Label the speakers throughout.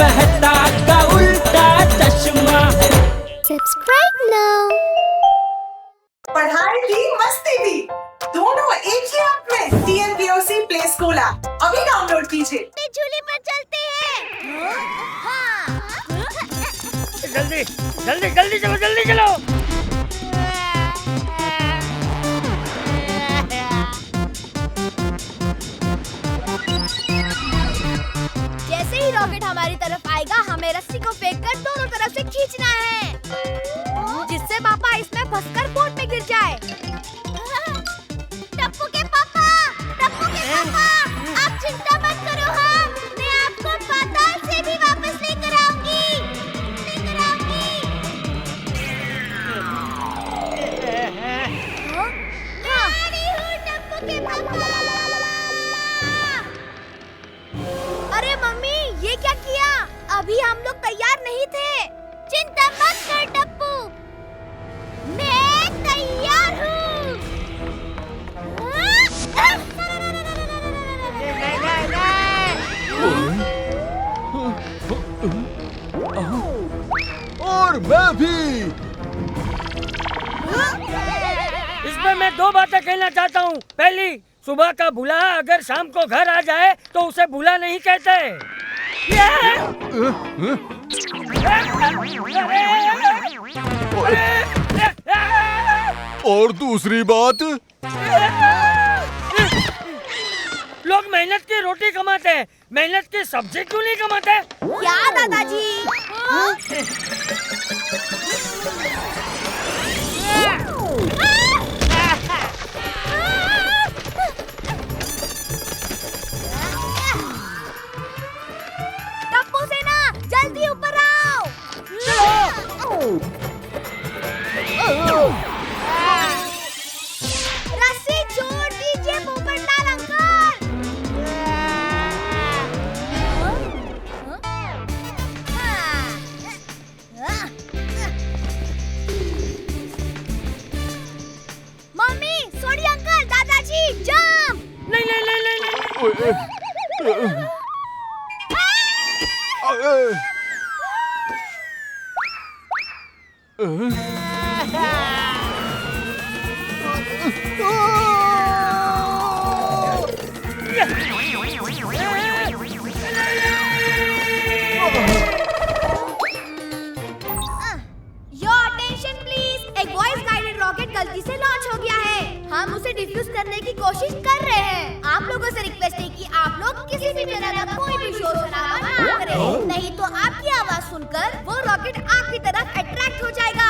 Speaker 1: मेहता का उल्टा चश्मा।
Speaker 2: Subscribe now.
Speaker 3: पढ़ाई भी मस्ती भी दोनों एक ही ऐप में। TNPOC प्ले स्कूल ऐप अभी डाउनलोड कीजिए।
Speaker 2: झूले पर चलते हैं। हाँ।
Speaker 4: जल्दी जल्दी जल्दी चलो, जल्दी चलो।
Speaker 2: जैसे ही रॉकेट हमारी तरफ आएगा, हमें रस्सी को फेंककर दोनों तरफ से खींचना है, जिससे पापा इसमें फंसकर बोट में गिर जाए। टप्पू के पापा, आप चिंता मत करो, मैं आपको पाताल से भी वापस लेकर आऊंगी। टप्पू के पापा। अरे मम्मी, ये क्या किया? अभी हम लोग तैयार नहीं थे। चिंता मत कर टप्पू, मैं तैयार हूँ।
Speaker 5: और मैं भी।
Speaker 4: इसमें मैं दो बातें कहना चाहता हूँ। पहली, सुबह का भूला अगर शाम को घर आ जाए तो उसे भूला नहीं कहते।
Speaker 5: और दूसरी बात,
Speaker 4: लोग मेहनत की रोटी कमाते हैं, मेहनत की सब्जी क्यों नहीं कमाते?
Speaker 2: क्या दादाजी? टप्पू सेना, जल्दी ऊपर आओ। रस्सी छोड़ दीजिए Popatlal uncle. Mummy, Soni uncle, दादाजी, जंप।
Speaker 4: नहीं नहीं नहीं नहीं, नहीं।
Speaker 2: Your attention please, एक वॉइस गाइडेड रॉकेट गलती से लॉन्च हो गया है। हम उसे डिफ्यूज करने की कोशिश कर रहे हैं। आप लोगों से रिक्वेस्ट है कि आप लोग किसी भी तरह का कोई भी शोर शराबा ना करें, नहीं तो आपकी आवाज सुनकर वो रॉकेट आपकी तरफ अट्रैक्ट हो जाएगा।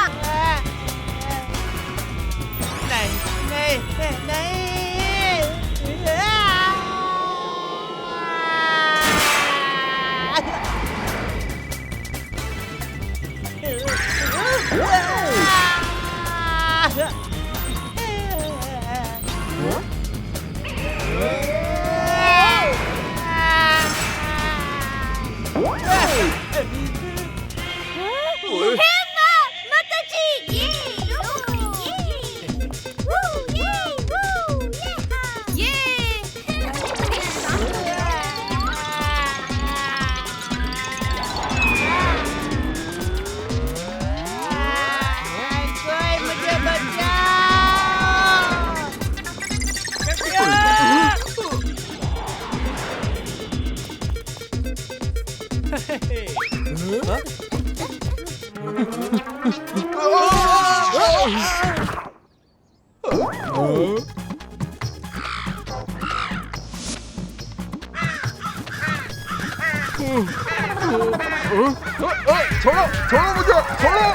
Speaker 5: छोड़ो छोड़ो मुझे, छोड़ो।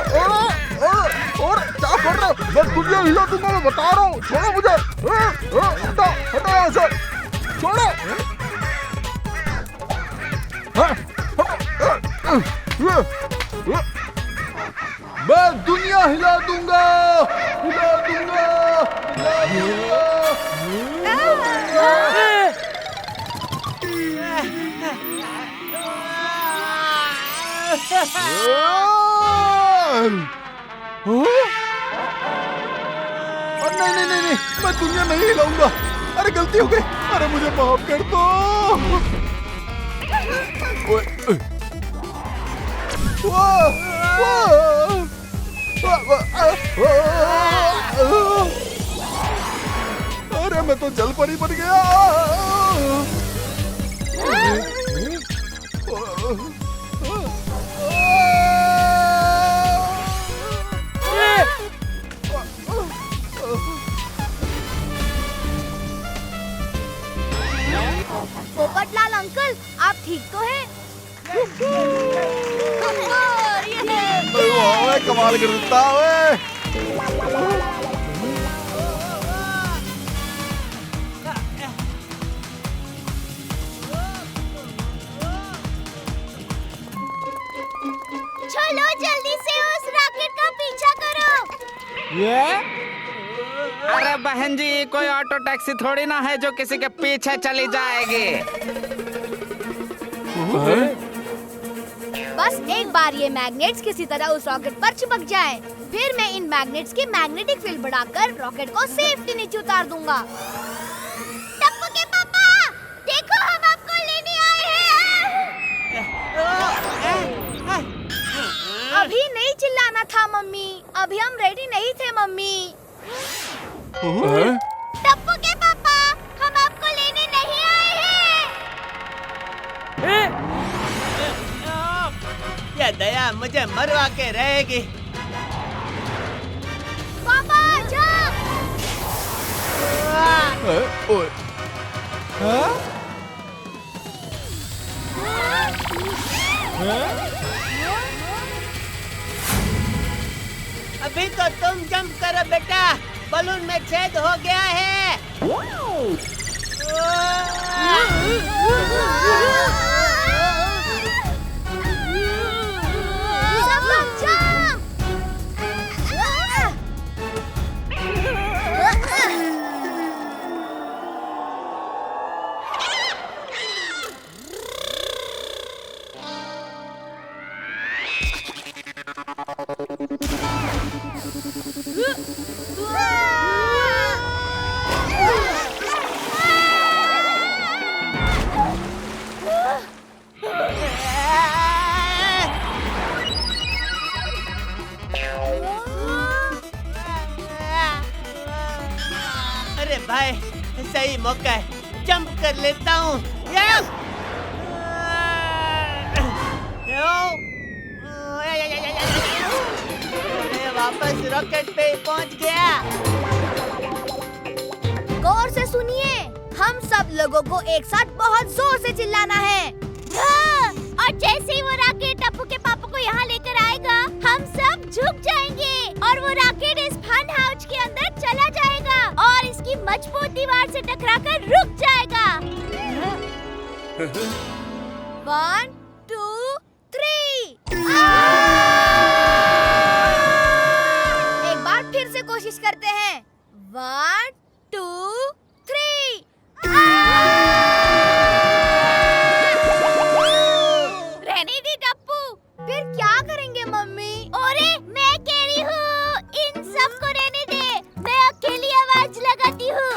Speaker 5: और क्या कर रहे हो? मैं दुनिया हिला दूंगा, मैं बता रहा हूँ। छोड़ो मुझे, हटो हटो यहाँ से, छोड़ो। मैं दुनिया हिला दूंगा, हिला दूंगा, हिला दूंगा। नहीं, मैं दुनिया नहीं हिलाऊंगा। अरे गलती हो गई, अरे मुझे माफ कर दो। तो जल परी बन गया।
Speaker 2: पोपटलाल अंकल, आप ठीक तो हैं?
Speaker 5: ओए कमाल कर देता ओए।
Speaker 2: चलो जल्दी से उस रॉकेट का पीछा करो।
Speaker 6: अरे बहन जी, कोई ऑटो टैक्सी थोड़ी ना है जो किसी के पीछे चली जाएगी।
Speaker 2: बस एक बार ये मैग्नेट्स किसी तरह उस रॉकेट पर चिपक जाए, फिर मैं इन मैग्नेट्स की मैग्नेटिक फील्ड बढ़ाकर रॉकेट को सेफ्टी नीचे उतार दूंगा। टप्पू के पापा, देखो हम आपको लेने आए हैं। अभी नहीं चिल्लाना था मम्मी, अभी हम रेडी नहीं थे मम्मी। टप्पू के पापा, हम आपको लेने नहीं आए हैं।
Speaker 1: ये दया मुझे मरवा के रहेगी।
Speaker 2: पापा जाओ।
Speaker 5: ओए
Speaker 1: अभी तो तुम जंप करो बेटा, बलून में छेद हो गया है।
Speaker 2: सब लोग जाओ।
Speaker 1: अरे भाई, सही मौका है, जंप कर लेता हूँ। मैं वापस रॉकेट पे पहुँच गया।
Speaker 2: गौर से सुनिए, हम सब लोगों को एक साथ बहुत जोर से चिल्लाना है। और जैसे ही वो रॉकेट टप्पू के पापा को यहाँ लेकर आएगा, हम सब झुक जाएंगे और वो रॉकेट इस फन हाउस के अंदर चला जाएगा और इसकी मजबूत दीवार से टकराकर रुक जाएगा। 1, 2, 3। एक बार फिर से कोशिश करते हैं। 1, 2, 3। रहने दी टप्पू, फिर क्या करेंगे मम्मी? अरे मैं कह रही हूँ, इन सबको रहने दे, मैं अकेली आवाज लगाती हूँ।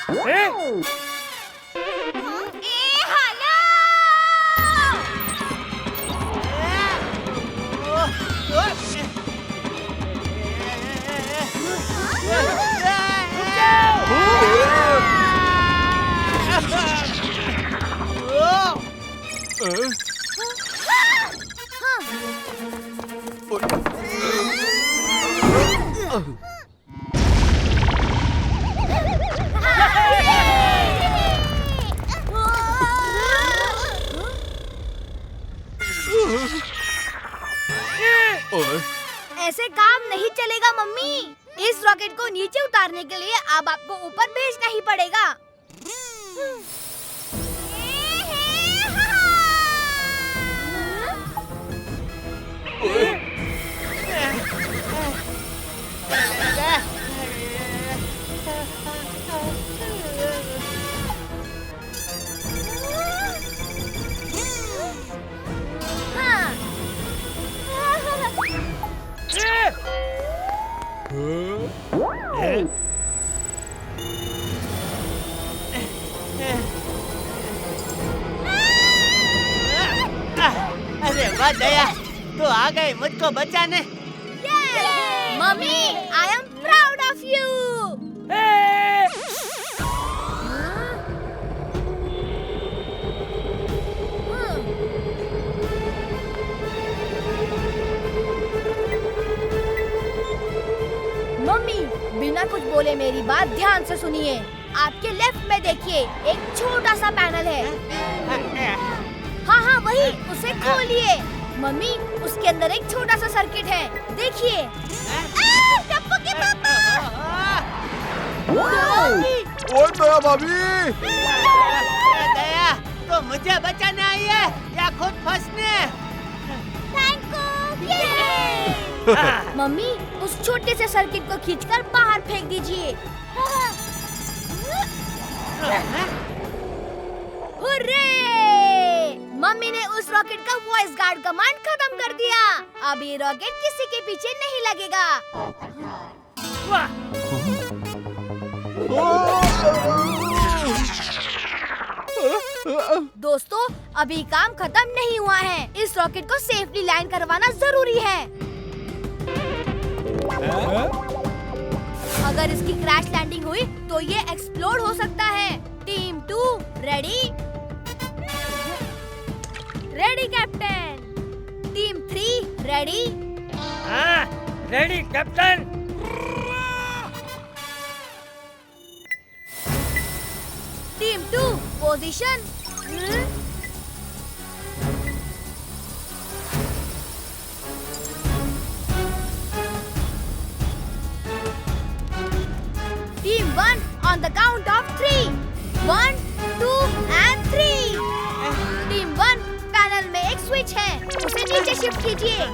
Speaker 2: हेलो। ऐसे काम नहीं चलेगा मम्मी। इस रॉकेट को नीचे उतारने के लिए अब आपको ऊपर भेजना ही पड़ेगा।
Speaker 1: अरे वाह दया, तू आ गई मुझको बचाने।
Speaker 2: Mummy, I am proud of you. बिना कुछ बोले मेरी बात ध्यान से सुनिए। आपके लेफ्ट में देखिए एक छोटा सा पैनल है। हाँ हाँ वही, उसे खोलिए। मम्मी उसके अंदर एक छोटा सा सर्किट है, देखिए। टप्पू के पापा।
Speaker 5: ओए दया भाभी,
Speaker 1: दया तो मुझे बचाने आई है या खुद फंसने?
Speaker 2: Thank you. मम्मी उस छोटे से सर्किट को खींचकर बाहर फेंक दीजिए। हुर्रे! मम्मी ने उस रॉकेट का वॉइस गार्ड कमांड खत्म कर दिया। अब ये रॉकेट किसी के पीछे नहीं लगेगा। दोस्तों अभी काम खत्म नहीं हुआ है। इस रॉकेट को सेफली लैंड करवाना जरूरी है। अगर इसकी क्रैश लैंडिंग हुई तो ये एक्सप्लोड हो सकता है। Team 2 ready? Ready captain. Team 3 ready?
Speaker 4: हाँ, ready captain.
Speaker 2: Team 2 position. Team 1 on the count of 3. 1, 2 and 3. Team 1 panel में एक स्विच है, उसे नीचे शिफ्ट कीजिए।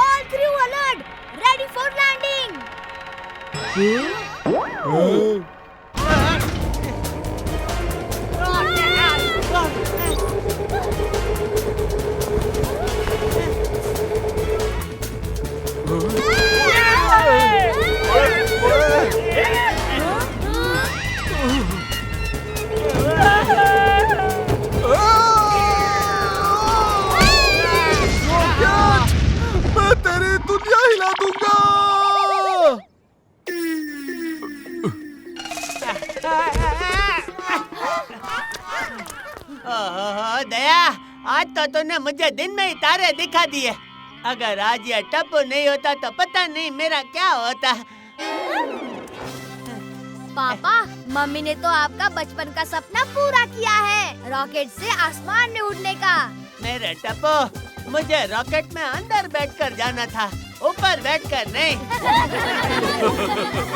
Speaker 2: All crew alert, ready for landing.
Speaker 5: मैं तेरी दुनिया हिला दूंगा।
Speaker 1: ओहो दया, आज तो तूने मुझे दिन में ही तारे दिखा दिए। अगर आज ये टप्पू नहीं होता तो पता नहीं मेरा क्या होता।
Speaker 2: पापा मम्मी ने तो आपका बचपन का सपना पूरा किया है, रॉकेट से आसमान में उड़ने का।
Speaker 1: मेरे टप्पू, मुझे रॉकेट में अंदर बैठकर जाना था, ऊपर बैठकर नहीं।